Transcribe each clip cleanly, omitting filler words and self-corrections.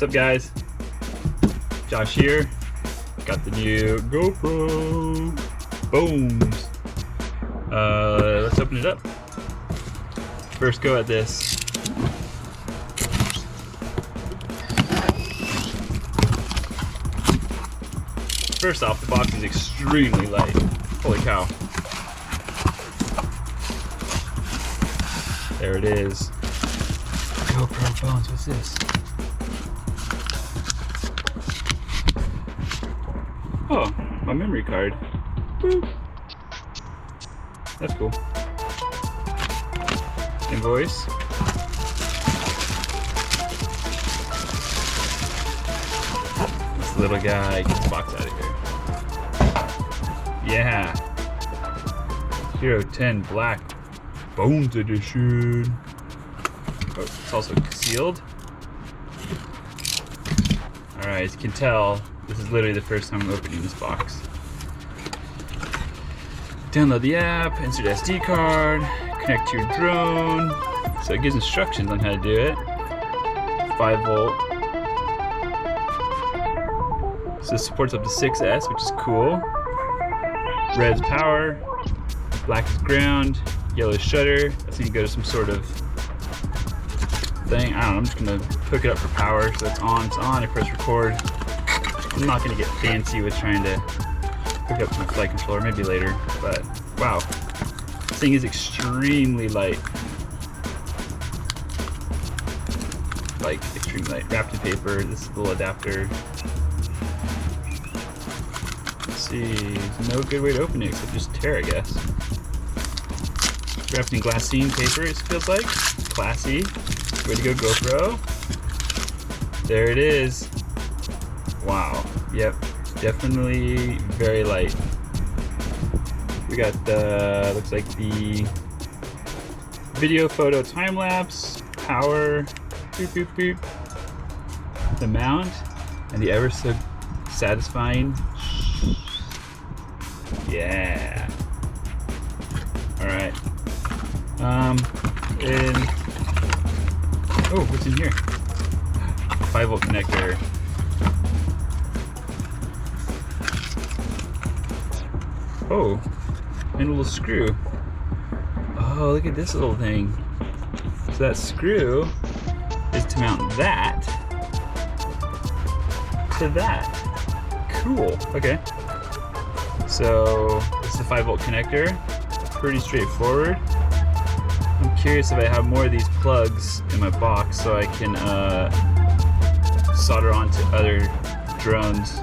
What's up, guys? Josh here. Got the new GoPro Bones. Let's open it up. First go at this. First off, the box is extremely light. Holy cow. There it is. GoPro Bones, what's this? Oh, my memory card. Woo. That's cool. Invoice. This little guy, get the box out of here. Yeah. 010 Black Bones Edition. Oh, it's also sealed. Alright, as you can tell, this is literally the first time I'm opening this box. Download the app, insert SD card, connect to your drone. So it gives instructions on how to do it. 5 volt. So this supports up to 6S, which is cool. Red is power, black is ground, yellow is shutter. I think you go to some sort of thing. I don't know, I'm just gonna hook it up for power. So it's on, I press record. I'm not gonna get fancy with trying to hook up to my flight controller, maybe later, but wow. This thing is extremely light. Like, extremely light. Wrapped in paper, this is the little adapter. Let's see, there's no good way to open it except just tear, I guess. Wrapped in glassine paper, it feels like. Classy. Way to go, GoPro. There it is. Wow. Yep. Definitely very light. We got the, looks like the video photo time lapse, power, boop, boop, boop. The mount, and the ever so satisfying. Yeah. Alright. And oh, what's in here? 5 volt connector. Oh, and a little screw. Oh, look at this little thing. So that screw is to mount that to that. Cool. Okay. So this is a 5 volt connector. Pretty straightforward. I'm curious if I have more of these plugs in my box so I can solder onto other drones.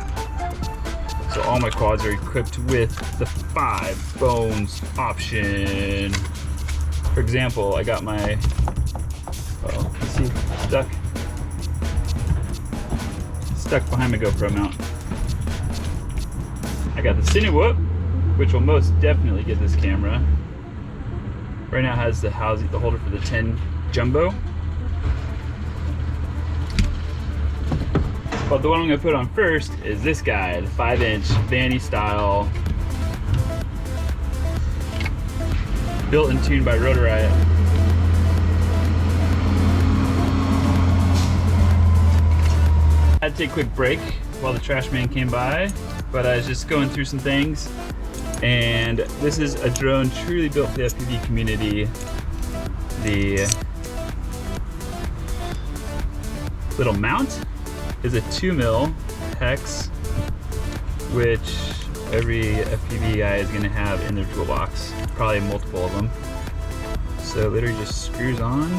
So all my quads are equipped with the 5 bones option. For example, I got my, oh, let's see, stuck behind my GoPro mount. I got the Cinewhoop, which will most definitely get this camera. Right now it has the housing, the holder for the 10 Jumbo. But the one I'm gonna put on first is this guy, the 5-inch Vanny style, built and tuned by Rotor Riot. I had to take a quick break while the trash man came by, but I was just going through some things. And this is a drone truly built for the FPV community. The little mount is a 2mm hex, which every FPV guy is going to have in their toolbox, probably multiple of them. So it literally just screws on,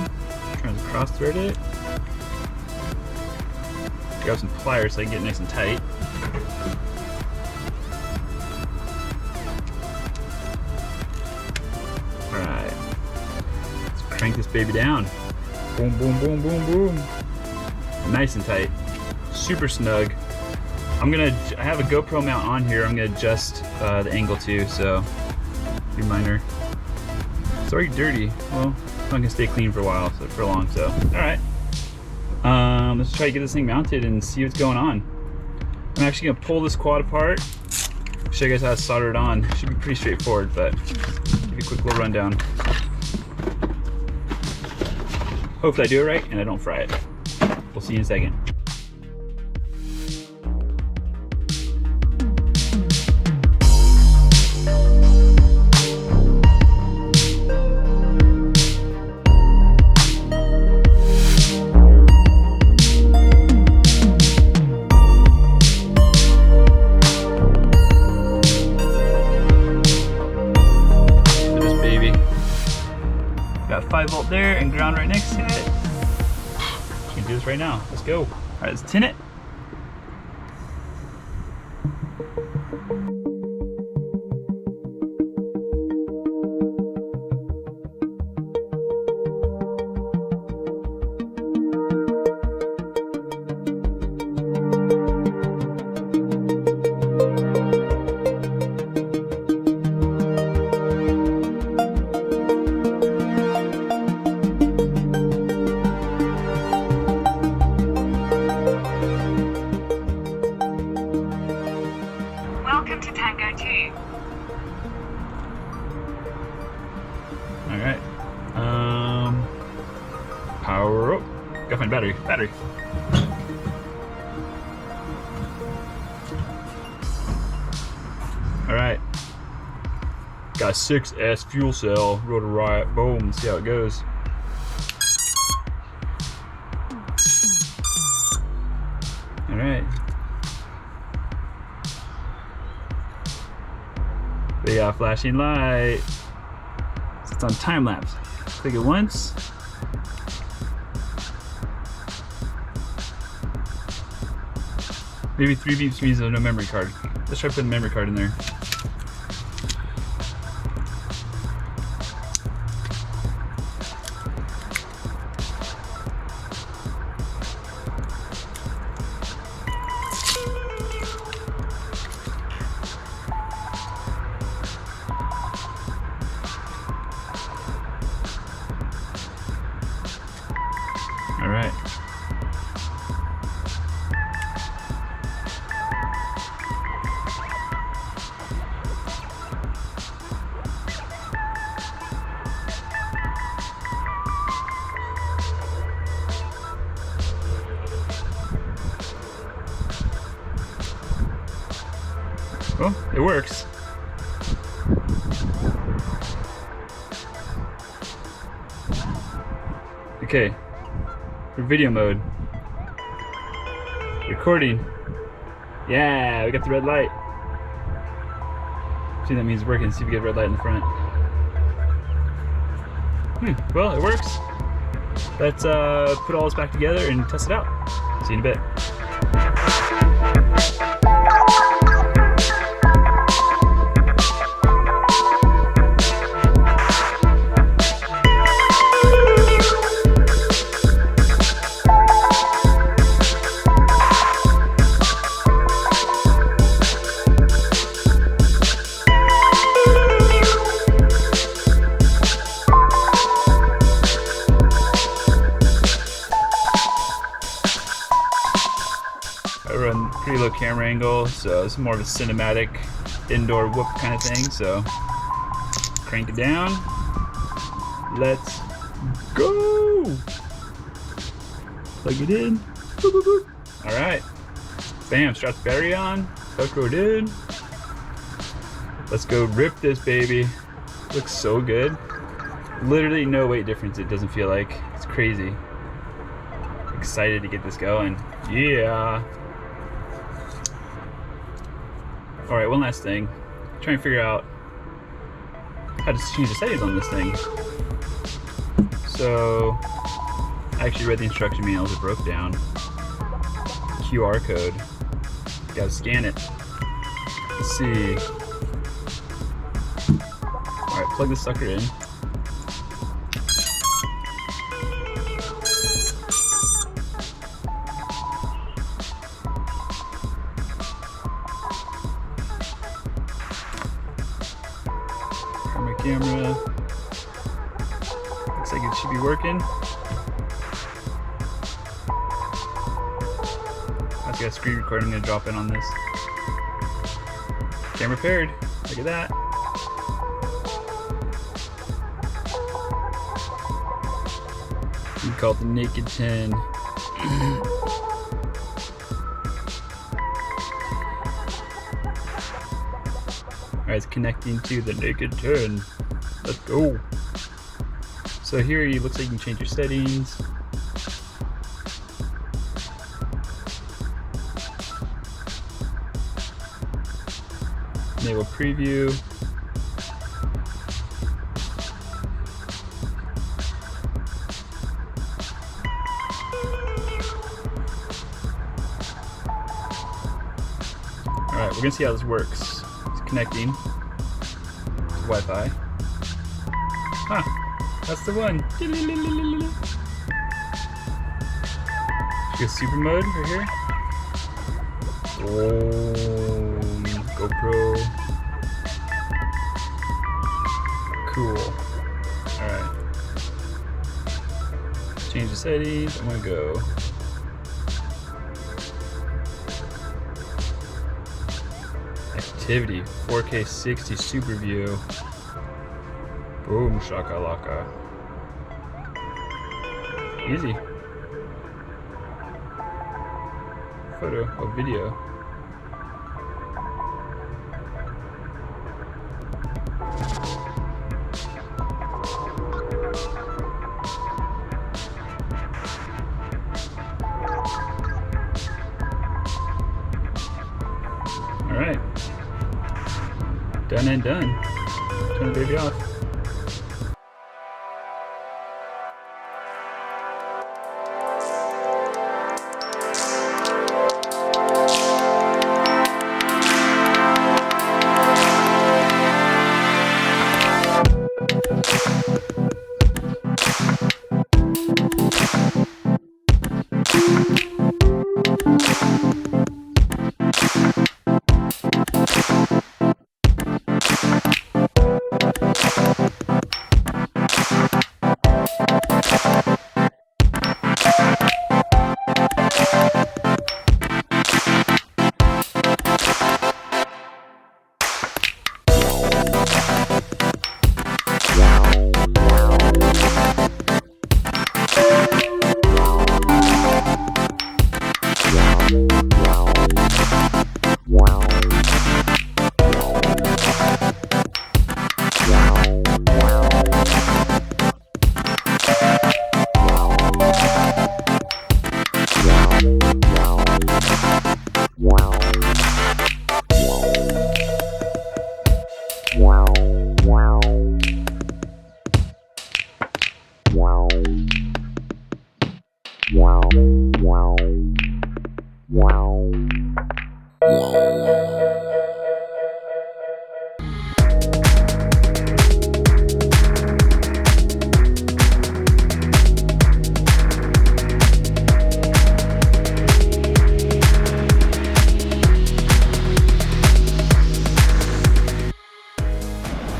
trying to cross thread it. Grab some pliers so I can get it nice and tight. Alright, let's crank this baby down. Boom, boom, boom, boom, boom. Nice and tight. Super snug. I have a GoPro mount on here. I'm gonna adjust the angle too, so be minor. It's already dirty. Well, it's not gonna stay clean for a while, so for long. So, all right. Let's try to get this thing mounted and see what's going on. I'm actually gonna pull this quad apart. Show you guys how to solder it on. It should be pretty straightforward, but give you a quick little rundown. Hopefully I do it right and I don't fry it. We'll see you in a second. and ground right next to it. We can do this right now. Let's go. All right, let's tin it. Welcome to Tango 2. All right. Power up. Gotta find battery. Battery. All right. Got a 6S fuel cell. Rotor riot. Boom. Let's see how it goes. All right. They got a flashing light. So it's on time lapse. Click it once. Maybe 3 beeps means there's no memory card. Let's try putting the memory card in there. All right. Well, it works. Okay. For video mode. Recording. Yeah, we got the red light. See, that means it's working. See if we get a red light in the front. Well, it works. Let's put all this back together and test it out. See you in a bit. I run pretty low camera angle, so it's more of a cinematic indoor whoop kind of thing, so crank it down. Let's go! Plug it in. Boop, boop, boop. All right. Bam, strap the battery on. Velcro it in. Let's go rip this baby. Looks so good. Literally no weight difference, it doesn't feel like. It's crazy. Excited to get this going. Yeah. All right, one last thing. Try and figure out how to change the settings on this thing. So, I actually read the instruction manuals, it broke down. QR code. Gotta scan it. Let's see. All right, plug this sucker in. Camera. Looks like it should be working. I've got a screen recorder I'm going to drop in on this. Camera paired. Look at that. You call it the Naked 10. Alright, it's connecting to the Naked 10. Let's go. So here it looks like you can change your settings. Enable preview. Alright, we're gonna see how this works. It's connecting to Wi-Fi. Ah, that's the one. Should we go super mode right here? Oh, GoPro. Cool. Alright. Change the settings. I'm gonna go. Activity 4K 60 super view. Boom shakalaka. Easy. Photo or video. All right. Done and done. Turn the baby off.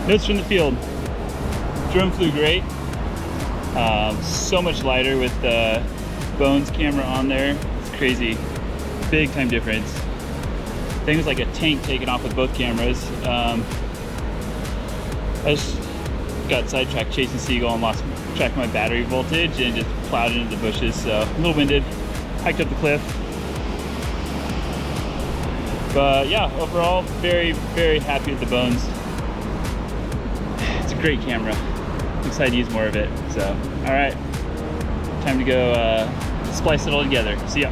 Notes from the field. Drone flew great. So much lighter with the Bones camera on there. It's crazy. Big time difference. Thing was like a tank taken off with both cameras. I just got sidetracked chasing seagull and lost track of my battery voltage and just plowed into the bushes. So a little winded. Hiked up the cliff. But yeah, overall, very, very happy with the Bones. It's a great camera. I'm excited to use more of it. So, all right, time to go splice it all together. See ya.